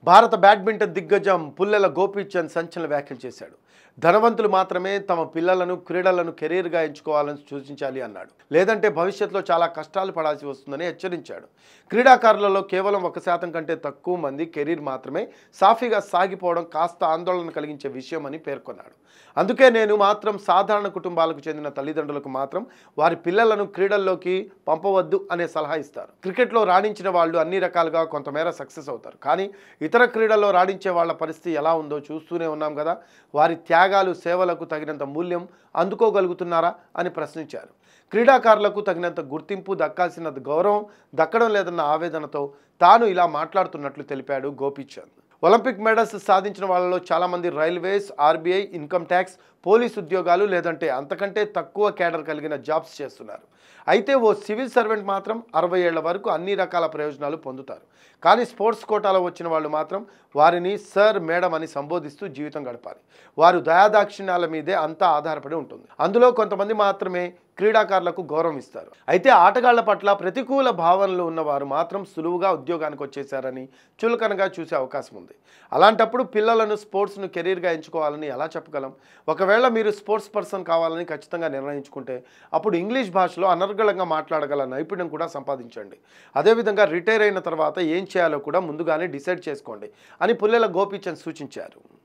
భారత బ్యాడ్మింటన్ దిగ్గజం పుల్లెల గోపీచంద్ సంచలన వ్యాఖ్యలు చేశాడు. ధనవంతులు మాత్రమే తమ పిల్లలను క్రీడలను కెరీర్గా ఎంచుకోవాలని సూచించాలి అన్నాడు. లేదంటే భవిష్యత్తులో చాలా కష్టాలు పడాల్సి వస్తుందని హెచ్చరించాడు. క్రీడాకారులలో కేవలం 1% కంటే తక్కువ మంది కెరీర్ మాత్రమే సాఫీగా సాగిపోవడం కాస్త ఆందోళన కలిగించే విషయం అని పేర్కొన్నాడు. అందుకే నేను మాత్రం సాధారణ కుటుంబాలకు చెందిన తల్లిదండ్రులకు మాత్రం వారి పిల్లలను క్రీడల్లోకి పంపవద్దు అనే సలహా ఇస్తారు. క్రికెట్లో రాణించిన వాళ్ళు అన్ని రకాలుగా కొంతమేర సక్సెస్ అవుతారు. కానీ ఇతర క్రీడల్లో రాణించే వాళ్ళ పరిస్థితి ఎలా ఉందో చూస్తూనే ఉన్నాం కదా. వారి త్యాగాలు సేవలకు తగినంత మూల్యం అందుకోగలుగుతున్నారా అని ప్రశ్నించారు. క్రీడాకారులకు తగినంత గుర్తింపు దక్కాల్సిన గౌరవం దక్కడం లేదన్న ఆవేదనతో తాను ఇలా మాట్లాడుతున్నట్లు తెలిపాడు గోపీచంద్. ఒలింపిక్ మెడల్స్ సాధించిన వాళ్ళలో చాలామంది railways, RBI, income tax, police ఉద్యోగాలు లేదంటే అంతకంటే తక్కువ కేడర్ కలిగిన జాబ్స్ చేస్తున్నారు. అయితే ఓ సివిల్ సర్వెంట్ మాత్రం 60 ఏళ్ల వరకు అన్ని రకాల ప్రయోజనాలు పొందుతారు. కానీ స్పోర్ట్స్ కోటాలో వచ్చిన వాళ్ళు మాత్రం వారిని సర్, మేడం అని సంబోధిస్తూ జీవితం గడపాలి. వారు దయాదాక్షిణ్యాల మీదే అంతా ఆధారపడి ఉంటుంది. అందులో కొంతమంది మాత్రమే క్రీడాకారులకు గౌరవం ఇస్తారు. అయితే ఆటగాళ్ల పట్ల ప్రతికూల భావనలు ఉన్నవారు మాత్రం సులువుగా ఉద్యోగానికి వచ్చేశారని చులకనగా చూసే అవకాశం ఉంది. అలాంటప్పుడు పిల్లలను స్పోర్ట్స్ను కెరీర్గా ఎంచుకోవాలని ఎలా చెప్పగలం? ఒకవేళ మీరు స్పోర్ట్స్ పర్సన్ కావాలని ఖచ్చితంగా నిర్ణయించుకుంటే అప్పుడు ఇంగ్లీష్ భాషలో అనర్గళంగా మాట్లాడగల నైపుణ్యం కూడా సంపాదించండి. అదేవిధంగా రిటైర్ అయిన తర్వాత ఏం చేయాలో కూడా ముందుగానే డిసైడ్ చేసుకోండి అని పుల్లెల గోపీచంద్ సూచించారు.